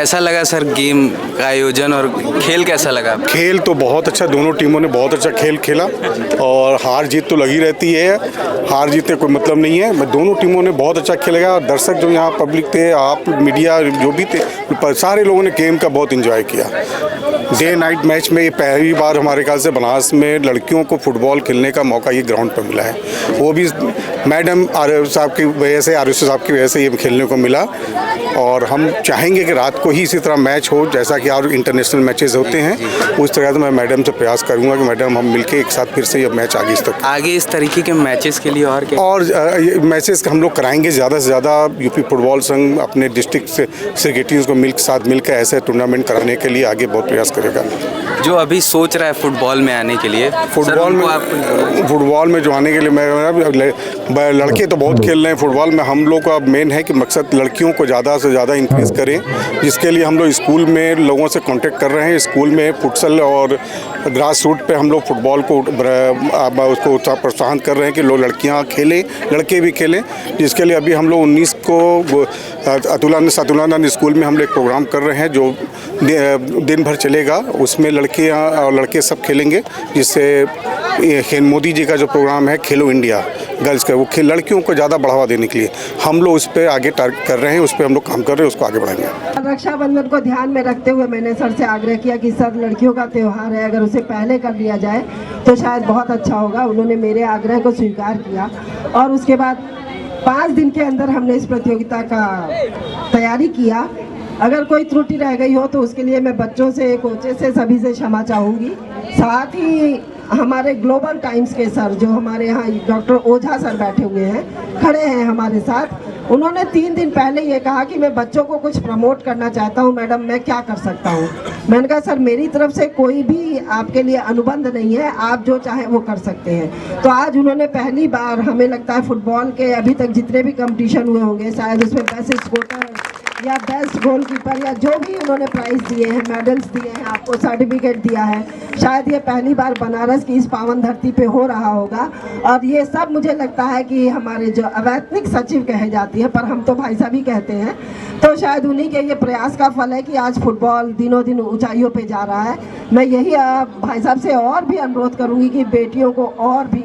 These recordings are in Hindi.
कैसा लगा सर गेम का आयोजन और खेल कैसा लगा? खेल तो बहुत अच्छा, दोनों टीमों ने बहुत अच्छा खेल खेला और हार जीत तो लगी रहती है, हार जीत से कोई मतलब नहीं है। दोनों टीमों ने बहुत अच्छा खेलेगा और दर्शक जो यहाँ पब्लिक थे, आप मीडिया जो भी थे, सारे लोगों ने गेम का बहुत इंजॉय किया। डे नाइट मैच में ये पहली बार हमारे ख्याल से बनारस में लड़कियों को फुटबॉल खेलने का मौका ये ग्राउंड पर मिला है, वो भी मैडम आर साहब की वजह से, आर साहब की वजह से ये खेलने को मिला। और हम चाहेंगे कि रात को ही इसी तरह मैच हो जैसा कि और इंटरनेशनल मैचेस होते हैं, उस तरह से मैं मैडम से प्रयास करूंगा कि मैडम हम मिलके एक साथ फिर से ये मैच आगे इस तरीके के मैचेस के लिए और क्या? और मैचेस हम लोग कराएंगे ज़्यादा से ज़्यादा। यूपी फुटबॉल संघ अपने डिस्ट्रिक्ट से सेक्रेटरीज को साथ मिलकर ऐसे टूर्नामेंट कराने के लिए आगे बहुत प्रयास करेगा। जो अभी सोच रहा है फुटबॉल में आने के लिए, फुटबॉल में जो आने के लिए मैं लड़के तो बहुत खेल रहे हैं फुटबॉल में। हम लोग का मेन है कि मकसद लड़कियों को ज़्यादा से ज़्यादा इंक्रीज़ करें, जिसके लिए हम लोग स्कूल में लोगों से कांटेक्ट कर रहे हैं। स्कूल में फुटसल और ग्रास रूट पे हम लोग फुटबॉल को उसको प्रोत्साहन कर रहे हैं कि लोग लड़कियां खेलें, लड़के भी खेलें, जिसके लिए अभी हम लोग 19 को अतुलानंद स्कूल में हम लोग एक प्रोग्राम कर रहे हैं जो दिन भर चलेगा। उसमें लड़कियां और लड़के सब खेलेंगे, जिससे मोदी जी का जो प्रोग्राम है खेलो इंडिया गर्ल्स का, वो लड़कियों को ज़्यादा बढ़ावा देने के लिए हम लोग उस पर आगे टारगेट कर रहे हैं, उस पर हम लोग काम कर रहे हैं, उसको आगे बढ़ाएंगे। रक्षाबंधन को ध्यान में रखते हुए मैंने सर से आग्रह किया कि सर लड़कियों का त्यौहार है, अगर उसे पहले कर लिया जाए तो शायद बहुत अच्छा होगा। उन्होंने मेरे आग्रह को स्वीकार किया और उसके बाद 5 दिन के अंदर हमने इस प्रतियोगिता का तैयारी किया। अगर कोई त्रुटि रह गई हो तो उसके लिए मैं बच्चों से, कोचेस से, सभी से क्षमा चाहूँगी। साथ ही हमारे ग्लोबल टाइम्स के सर, जो हमारे यहाँ डॉक्टर ओझा सर बैठे हुए हैं, खड़े हैं हमारे साथ, उन्होंने 3 दिन पहले ये कहा कि मैं बच्चों को कुछ प्रमोट करना चाहता हूँ, मैडम मैं क्या कर सकता हूँ। मैंने कहा सर मेरी तरफ से कोई भी आपके लिए अनुबंध नहीं है, आप जो चाहें वो कर सकते हैं। तो आज उन्होंने पहली बार, हमें लगता है फुटबॉल के अभी तक जितने भी कंपटीशन हुए होंगे, शायद उसमें बेस्ट स्कोर या बेस्ट गोलकीपर या जो भी उन्होंने प्राइज़ दिए हैं, मेडल्स दिए हैं, आपको सर्टिफिकेट दिया है, शायद ये पहली बार बनारस की इस पावन धरती पे हो रहा होगा। और ये सब मुझे लगता है कि हमारे जो अवैतनिक सचिव कहे जाती है, पर हम तो भाई साहब ही कहते हैं, तो शायद उन्हीं के ये प्रयास का फल है कि आज फुटबॉल दिनों दिन ऊंचाइयों पे जा रहा है। मैं यही भाई साहब से और भी अनुरोध करूँगी कि बेटियों को और भी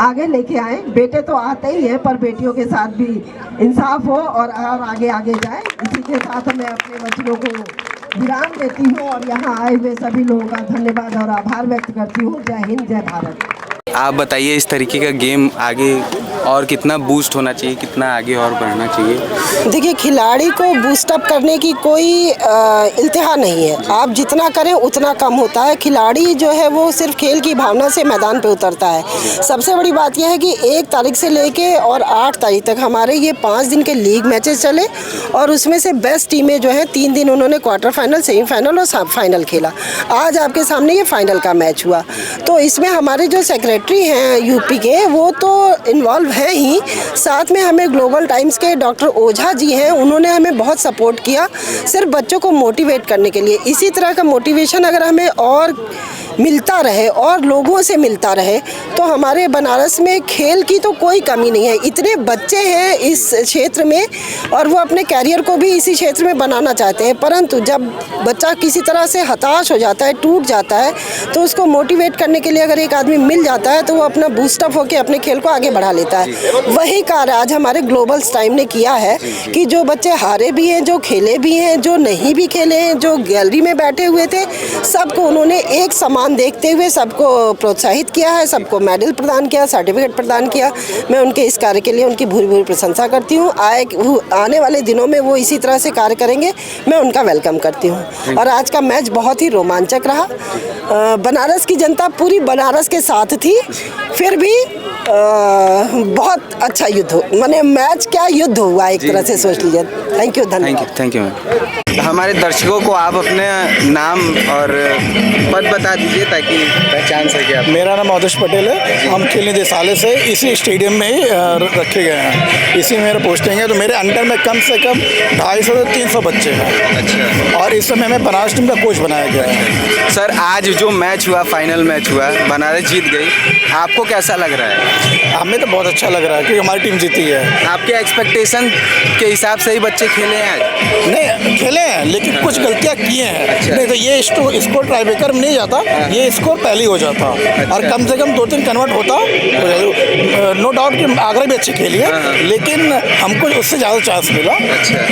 आगे लेके आए। बेटे तो आते ही हैं, पर बेटियों के साथ भी इंसाफ हो और आगे आगे जाए। इसी के साथ मैं अपने वचनों को विराम देती हूँ और यहाँ आए हुए सभी लोगों का धन्यवाद और आभार व्यक्त करती हूँ। जय हिंद, जय भारत। आप बताइए इस तरीके का गेम आगे और कितना बूस्ट होना चाहिए, कितना आगे और बढ़ना चाहिए? देखिए, खिलाड़ी को बूस्ट अप करने की कोई इल्तिहा नहीं है, आप जितना करें उतना कम होता है। खिलाड़ी जो है वो सिर्फ खेल की भावना से मैदान पे उतरता है। सबसे बड़ी बात यह है कि 1 तारीख से लेके और 8 तारीख तक हमारे ये 5 दिन के लीग मैचेस चले और उसमें से बेस्ट टीमें जो हैं 3 दिन उन्होंने क्वार्टर फाइनल, सेमीफाइनल और फाइनल खेला। आज आपके सामने ये फाइनल का मैच हुआ। तो इसमें हमारे जो सेक्रेटरी हैं यूपी के, वो तो इन्वॉल्व हैं ही, साथ में हमें ग्लोबल टाइम्स के डॉक्टर ओझा जी हैं, उन्होंने हमें बहुत सपोर्ट किया सिर्फ बच्चों को मोटिवेट करने के लिए। इसी तरह का मोटिवेशन अगर हमें और मिलता रहे और लोगों से मिलता रहे तो हमारे बनारस में खेल की तो कोई कमी नहीं है। इतने बच्चे हैं इस क्षेत्र में और वो अपने कैरियर को भी इसी क्षेत्र में बनाना चाहते हैं, परंतु जब बच्चा किसी तरह से हताश हो जाता है, टूट जाता है, तो उसको मोटिवेट करने के लिए अगर एक आदमी मिल जाता है तो वो अपना बूस्टअप होकर अपने खेल को आगे बढ़ा लेता है। वही कार्य आज हमारे ग्लोबल टाइम ने किया है कि जो बच्चे हारे भी हैं, जो खेले भी हैं, जो नहीं भी खेले हैं, जो गैलरी में बैठे हुए थे, सबको उन्होंने एक समान देखते हुए सबको प्रोत्साहित किया है, सबको मेडल प्रदान किया, सर्टिफिकेट प्रदान किया। मैं उनके इस कार्य के लिए उनकी भूरी भूरी प्रशंसा करती हूँ। आने वाले दिनों में वो इसी तरह से कार्य करेंगे, मैं उनका वेलकम करती हूँ। और आज का मैच बहुत ही रोमांचक रहा। बनारस की जनता पूरी बनारस के साथ थी, फिर भी बहुत अच्छा युद्ध हो, माने मैच क्या युद्ध हुआ एक तरह से सोच लीजिए। थैंक यू, धन्यवाद। Thank you ma'am. हमारे दर्शकों को आप अपने नाम और पद बता दीजिए ताकि पहचान सके आप। मेरा नाम आदर्श पटेल है। हम खेलने दे साले से इसी स्टेडियम में ही रखे गए हैं, इसी में मेरा पोस्टिंग है। तो मेरे अंडर में कम से कम 250 से 300 बच्चे हैं। अच्छा। और इस समय मैं बनारस टीम का कोच बनाया गया है। सर आज जो मैच हुआ, फाइनल मैच हुआ, बनारस जीत गई, आपको कैसा लग रहा है? हमें तो बहुत अच्छा लग रहा है क्योंकि हमारी टीम जीती है। आपके एक्सपेक्टेशन के हिसाब से ही बच्चे खेले हैं आज? नहीं खेले हैं लेकिन कुछ गलतियां किए हैं। अच्छा। नहीं तो ये स्कोर टाई ब्रेकर में नहीं जाता, ये स्कोर पहले ही हो जाता। और कम से कम 2-3 कन्वर्ट होता। नो डाउट कि आगरा भी अच्छी खेली है लेकिन हमको उससे ज़्यादा चांस मिला,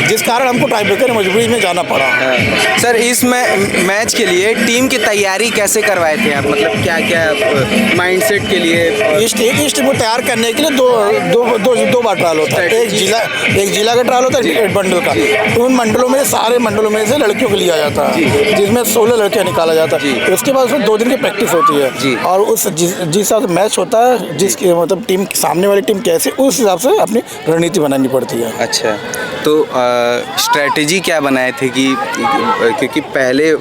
जिस कारण हमको टाई ब्रेकर मजबूरी में जाना पड़ा। सर इस मैच के लिए टीम की तैयारी कैसे करवाए थे आप? मतलब क्या क्या माइंडसेट के लिए? इस टीम को तैयार करने के लिए दो बार ट्रायल होता है। एक जिला का ट्रायल होता है, एक मंडल का। उन मंडलों में सारे मंडलों में से लड़कियों को लिया जाता है जिसमें 16 लड़कियां निकाला जाता है। उसके बाद उसमें 2 दिन की प्रैक्टिस होती है और उस जिस हिसाब से मैच होता है, जिसकी मतलब टीम सामने वाली टीम कैसे, उस हिसाब से अपनी रणनीति बनानी पड़ती है। अच्छा, तो स्ट्रेटेजी क्या बनाए थे कि क्योंकि पहले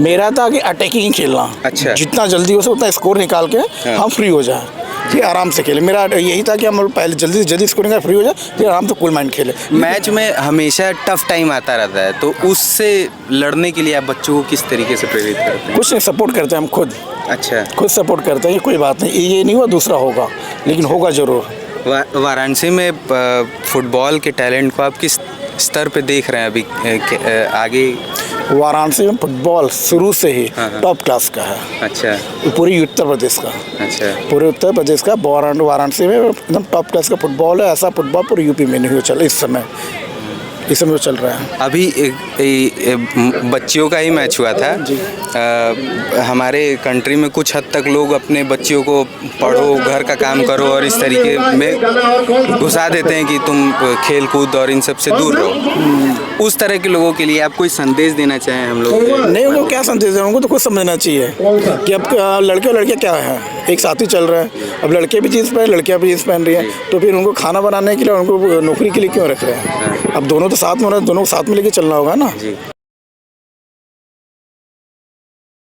मेरा था कि अटैकिंग खेलना। अच्छा। जितना जल्दी हो सके उतना स्कोर निकाल के हम फ्री हो जाए, फिर आराम से खेले। मेरा यही था कि हम पहले जल्दी से जल्दी स्कोरिंग का फ्री हो जाए, फिर आराम से कूल माइंड खेले। मैच में हमेशा टफ टाइम आता रहता है, तो उससे लड़ने के लिए आप बच्चों को किस तरीके से प्रेरित करते हैं? कुछ नहीं, सपोर्ट करते हैं हम खुद। अच्छा, खुद सपोर्ट करते हैं, ये कोई बात नहीं, ये नहीं हुआ दूसरा होगा, लेकिन होगा ज़रूर। वाराणसी में फुटबॉल के टैलेंट को आप किस स्तर पे देख रहे हैं अभी आगे? वाराणसी में फुटबॉल शुरू से ही टॉप क्लास का है। अच्छा, पूरी उत्तर प्रदेश का। अच्छा, पूरे उत्तर प्रदेश का वाराणसी में एकदम टॉप क्लास का फुटबॉल है। ऐसा फुटबॉल पूरे यूपी में नहीं हो चल इस समय चल रहा है। अभी बच्चियों का ही मैच हुआ था। हमारे कंट्री में कुछ हद तक लोग अपने बच्चियों को पढ़ो, घर का काम करो और इस तरीके में घुसा देते हैं कि तुम खेल कूद और इन सब से दूर रहो। उस तरह के लोगों के लिए आप कोई संदेश देना चाहें हम लोग? नहीं, उनको क्या संदेश देना, उनको तो खुद समझना चाहिए कि अब लड़के और लड़कियाँ क्या है, एक साथ ही चल रहा है। अब लड़के भी जीन्स पहन, लड़कियाँ भी जीन्स पहन रही हैं, तो फिर उनको खाना बनाने के लिए, उनको नौकरी के लिए क्यों रख रहे हैं? अब दोनों तो साथ में हो रहे हैं, दोनों को साथ में लेके चलना होगा ना।